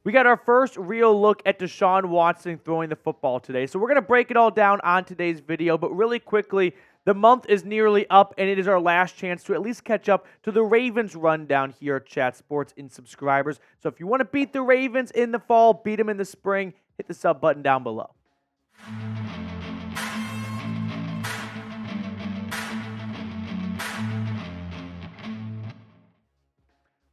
We got our first real look at Deshaun Watson throwing the football today. So we're going to break it all down on today's video, but really quickly, the month is nearly up, and it is our last chance to at least catch up to the Ravens rundown here at Chat Sports in subscribers. So if you want to beat the Ravens in the fall, beat them in the spring, hit the sub button down below.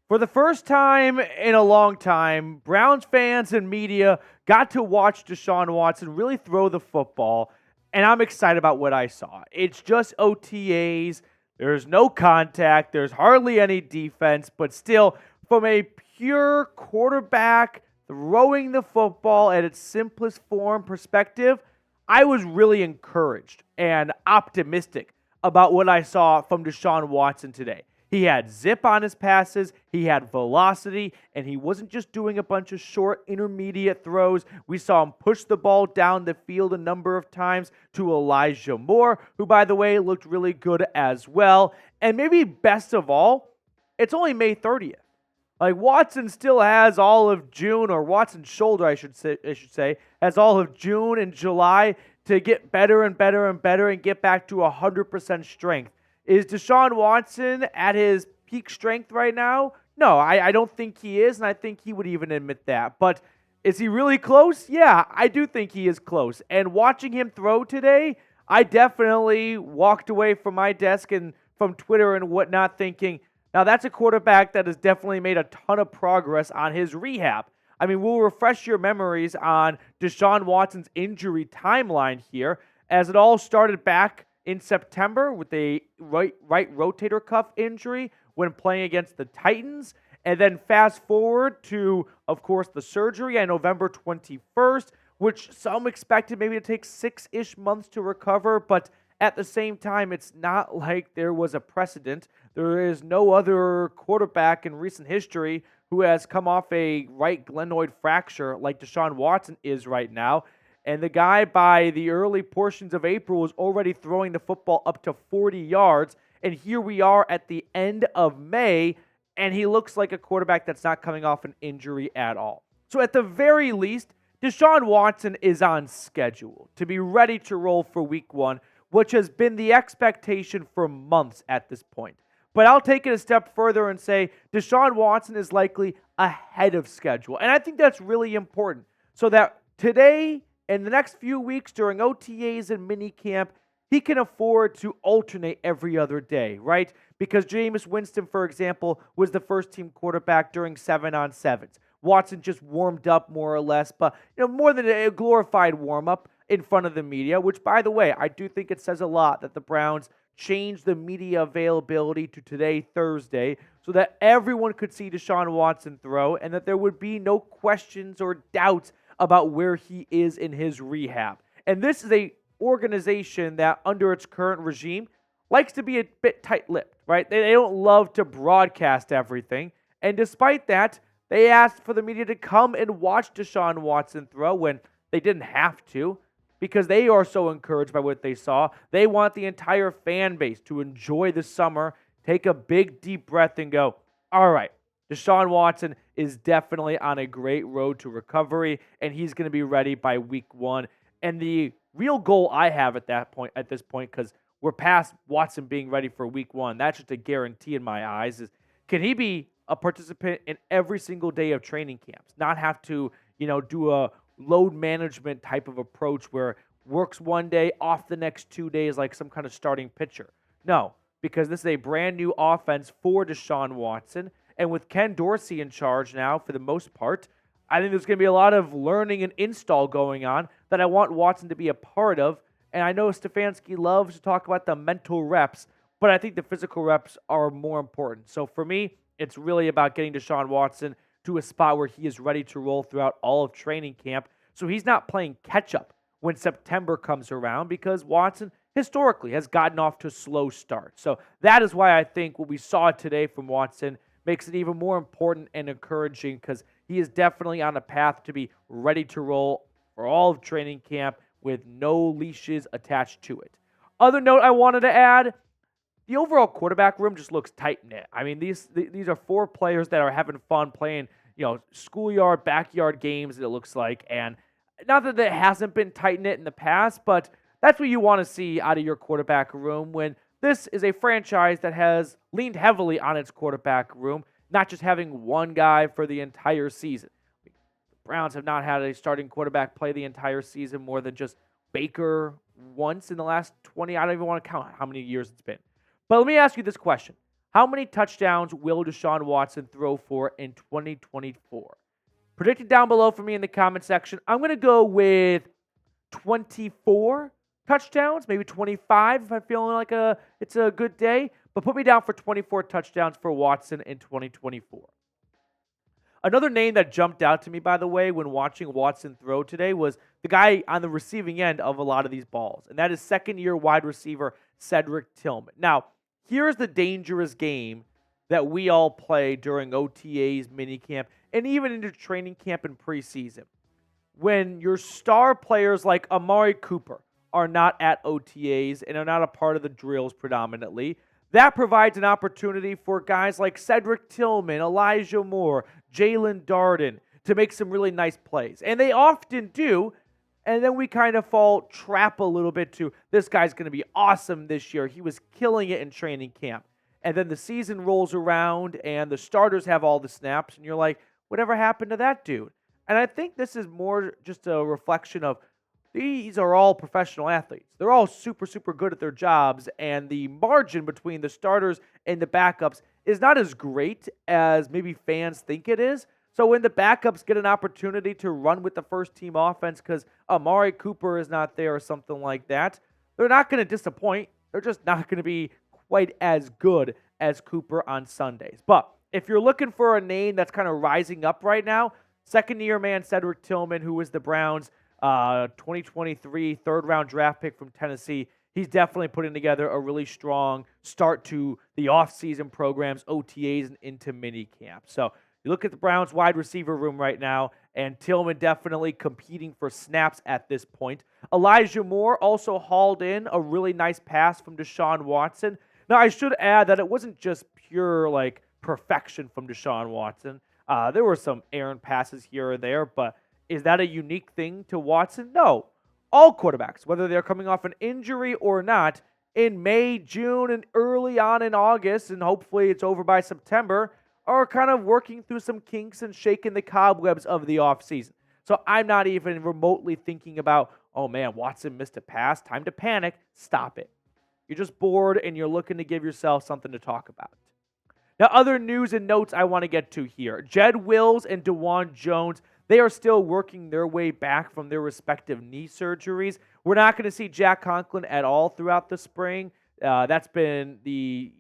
For the first time in a long time, Browns fans and media got to watch Deshaun Watson really throw the football, and I'm excited about what I saw. It's just OTAs. There's no contact. There's hardly any defense, but still, from a pure quarterback throwing the football at its simplest form perspective, I was really encouraged and optimistic about what I saw from Deshaun Watson today. He had zip on his passes, he had velocity, and he wasn't just doing a bunch of short, intermediate throws. We saw him push the ball down the field a number of times to Elijah Moore, who, by the way, looked really good as well. And maybe best of all, it's only May 30th. Like, Watson still has all of June, or Watson's shoulder, I should say, has all of June and July to get better and better and better and get back to 100% strength. Is Deshaun Watson at his peak strength right now? No, I don't think he is, and I think he would even admit that. But is he really close? Yeah, I do think he is close. And watching him throw today, I definitely walked away from my desk and from Twitter and whatnot thinking, now that's a quarterback that has definitely made a ton of progress on his rehab. I mean, we'll refresh your memories on Deshaun Watson's injury timeline here, as it all started back in September with a right rotator cuff injury when playing against the Titans. And then fast forward to, of course, the surgery on November 21st, which some expected maybe to take 6-ish months to recover. But at the same time, it's not like there was a precedent. There is no other quarterback in recent history who has come off a right glenoid fracture like Deshaun Watson is right now. And the guy, by the early portions of April, was already throwing the football up to 40 yards. And here we are at the end of May, and he looks like a quarterback that's not coming off an injury at all. So at the very least, Deshaun Watson is on schedule to be ready to roll for Week 1, which has been the expectation for months at this point. But I'll take it a step further and say Deshaun Watson is likely ahead of schedule. And I think that's really important, so that today, in the next few weeks during OTAs and minicamp, he can afford to alternate every other day, right? Because Jameis Winston, for example, was the first-team quarterback during 7-on-7s. Watson just warmed up more or less, but more than a glorified warm-up in front of the media, which, by the way, I do think it says a lot that the Browns changed the media availability to today, Thursday, so that everyone could see Deshaun Watson throw and that there would be no questions or doubts about where he is in his rehab. And this is a organization that, under its current regime, likes to be a bit tight-lipped, right? They don't love to broadcast everything. And despite that, they asked for the media to come and watch Deshaun Watson throw when they didn't have to, because they are so encouraged by what they saw. They want the entire fan base to enjoy the summer, take a big, deep breath, and go, all right, Deshaun Watson is definitely on a great road to recovery, and he's going to be ready by Week 1. And the real goal I have at this point, because we're past Watson being ready for Week 1, that's just a guarantee in my eyes, is can he be a participant in every single day of training camps? Not have to, do a load management type of approach where works one day, off the next 2 days like some kind of starting pitcher. No, because this is a brand new offense for Deshaun Watson. And with Ken Dorsey in charge now, for the most part, I think there's going to be a lot of learning and install going on that I want Watson to be a part of. And I know Stefanski loves to talk about the mental reps, but I think the physical reps are more important. So for me, it's really about getting Deshaun Watson to a spot where he is ready to roll throughout all of training camp. So he's not playing catch-up when September comes around, because Watson historically has gotten off to slow starts. So that is why I think what we saw today from Watson makes it even more important and encouraging, because he is definitely on a path to be ready to roll for all of training camp with no leashes attached to it. Other note I wanted to add, the overall quarterback room just looks tight-knit. I mean, these are four players that are having fun playing, schoolyard, backyard games, it looks like. And not that it hasn't been tight-knit in the past, but that's what you want to see out of your quarterback room when this is a franchise that has leaned heavily on its quarterback room, not just having one guy for the entire season. The Browns have not had a starting quarterback play the entire season more than just Baker once in the last 20. I don't even want to count how many years it's been. But let me ask you this question. How many touchdowns will Deshaun Watson throw for in 2024? Predict it down below for me in the comment section. I'm going to go with 24 touchdowns, maybe 25 if I'm feeling like it's a good day. But put me down for 24 touchdowns for Watson in 2024. Another name that jumped out to me, by the way, when watching Watson throw today was the guy on the receiving end of a lot of these balls, and that is second-year wide receiver Jedrick Tillman. Now, here's the dangerous game that we all play during OTAs, minicamp, and even into training camp and preseason. When your star players like Amari Cooper are not at OTAs and are not a part of the drills predominantly, that provides an opportunity for guys like Jedrick Tillman, Elijah Moore, Jalen Darden to make some really nice plays. And they often do, and then we kind of fall trap a little bit to, this guy's going to be awesome this year. He was killing it in training camp. And then the season rolls around, and the starters have all the snaps, and you're like, whatever happened to that dude? And I think this is more just a reflection of these are all professional athletes. They're all super, super good at their jobs, and the margin between the starters and the backups is not as great as maybe fans think it is. So when the backups get an opportunity to run with the first-team offense because Amari Cooper is not there or something like that, they're not going to disappoint. They're just not going to be quite as good as Cooper on Sundays. But if you're looking for a name that's kind of rising up right now, second-year man Jedrick Tillman, who was the Browns' 2023 third-round draft pick from Tennessee, he's definitely putting together a really strong start to the offseason programs, OTAs, and into minicamp. So you look at the Browns wide receiver room right now, and Tillman definitely competing for snaps at this point. Elijah Moore also hauled in a really nice pass from Deshaun Watson. Now, I should add that it wasn't just pure, perfection from Deshaun Watson. There were some errant passes here or there, but is that a unique thing to Watson? No. All quarterbacks, whether they're coming off an injury or not, in May, June, and early on in August, and hopefully it's over by September, are kind of working through some kinks and shaking the cobwebs of the offseason. So I'm not even remotely thinking about, oh man, Watson missed a pass, time to panic. Stop it. You're just bored and you're looking to give yourself something to talk about. Now, other news and notes I want to get to here. Jedrick Wills and Dawand Jones, they are still working their way back from their respective knee surgeries. We're not going to see Jack Conklin at all throughout the spring. That's been the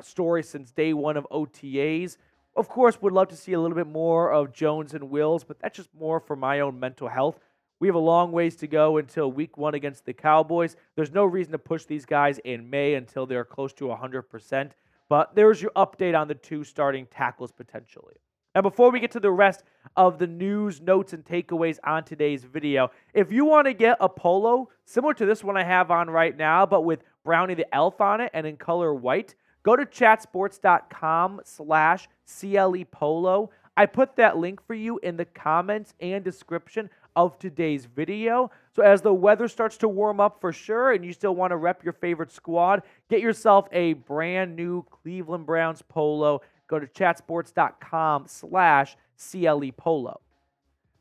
story since day one of OTAs. Of course, would love to see a little bit more of Jones and Wills, but that's just more for my own mental health. We have a long ways to go until week 1 against the Cowboys. There's no reason to push these guys in May until they're close to 100%. But there's your update on the 2 starting tackles potentially. And before we get to the rest of the news, notes, and takeaways on today's video, if you want to get a polo similar to this one I have on right now, but with Brownie the Elf on it and in color white, go to chatsports.com/CLE Polo. I put that link for you in the comments and description of today's video. So as the weather starts to warm up for sure and you still want to rep your favorite squad, get yourself a brand new Cleveland Browns polo. Go to chatsports.com/CLE Polo.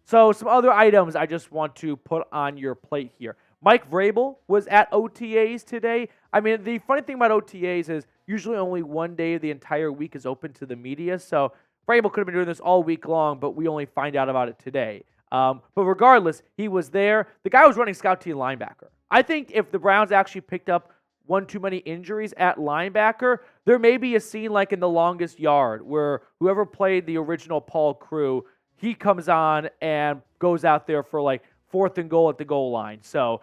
So some other items I just want to put on your plate here. Mike Vrabel was at OTAs today. I mean, the funny thing about OTAs is usually only one day of the entire week is open to the media. So Vrabel could have been doing this all week long, but we only find out about it today. But regardless, he was there. The guy was running scout team linebacker. I think if the Browns actually picked up one too many injuries at linebacker, there may be a scene like in The Longest Yard where whoever played the original Paul Crewe, he comes on and goes out there for 4th and goal at the goal line. So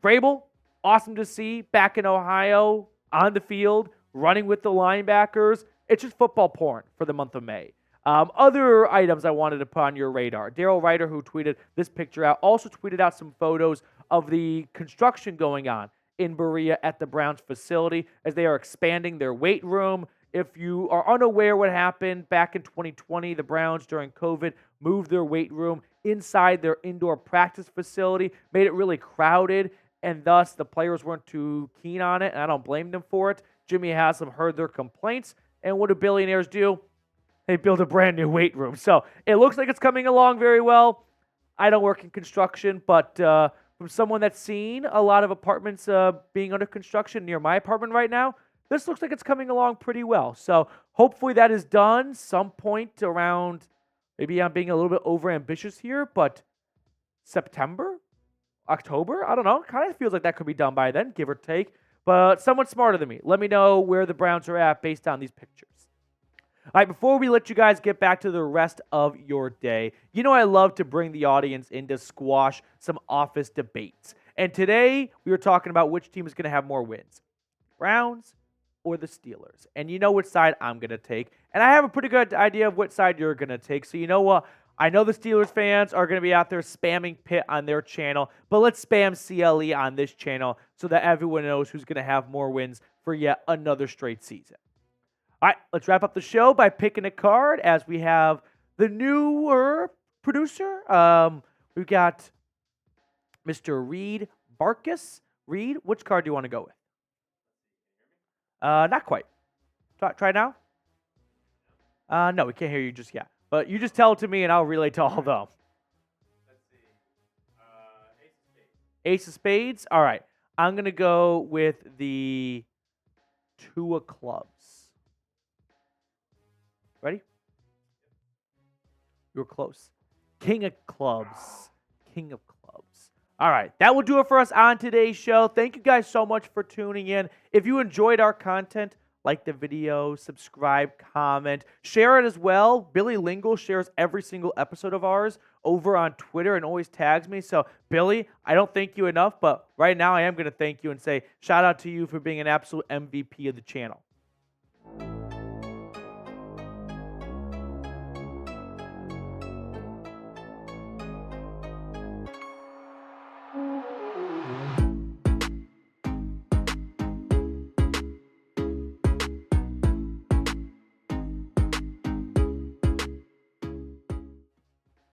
Vrabel, awesome to see back in Ohio on the field, running with the linebackers. It's just football porn for the month of May. Other items I wanted to put on your radar. Daryl Ryder, who tweeted this picture out, also tweeted out some photos of the construction going on in Berea at the Browns facility as they are expanding their weight room. If you are unaware what happened back in 2020, the Browns during COVID moved their weight room inside their indoor practice facility, made it really crowded, and thus the players weren't too keen on it, and I don't blame them for it. Jimmy Haslam heard their complaints, and what do billionaires do? They build a brand new weight room. So it looks like it's coming along very well. I don't work in construction, but from someone that's seen a lot of apartments being under construction near my apartment right now, this looks like it's coming along pretty well. So hopefully that is done some point around, maybe I'm being a little bit over ambitious here, but September, October, I don't know. Kind of feels like that could be done by then, give or take. But someone smarter than me, let me know where the Browns are at based on these pictures. All right, before we let you guys get back to the rest of your day, you know I love to bring the audience in to squash some office debates. And today we were talking about which team is going to have more wins, Browns or the Steelers. And you know which side I'm going to take. And I have a pretty good idea of which side you're going to take. So you know what? I know the Steelers fans are going to be out there spamming Pitt on their channel, but let's spam CLE on this channel so that everyone knows who's going to have more wins for yet another straight season. All right, let's wrap up the show by picking a card as we have the newer producer. We've got Mr. Reed Barkus. Reed, which card do you want to go with? Not quite. Try now? No, we can't hear you just yet. But you just tell it to me and I'll relay to all of them. Let's see. Ace of Spades. Ace of Spades? All right. I'm going to go with the Two of Clubs. Ready? You were close. King of Clubs. King of Clubs. All right. That will do it for us on today's show. Thank you guys so much for tuning in. If you enjoyed our content, like the video, subscribe, comment, share it as well. Billy Lingle shares every single episode of ours over on Twitter and always tags me. So, Billy, I don't thank you enough, but right now I am going to thank you and say shout out to you for being an absolute MVP of the channel.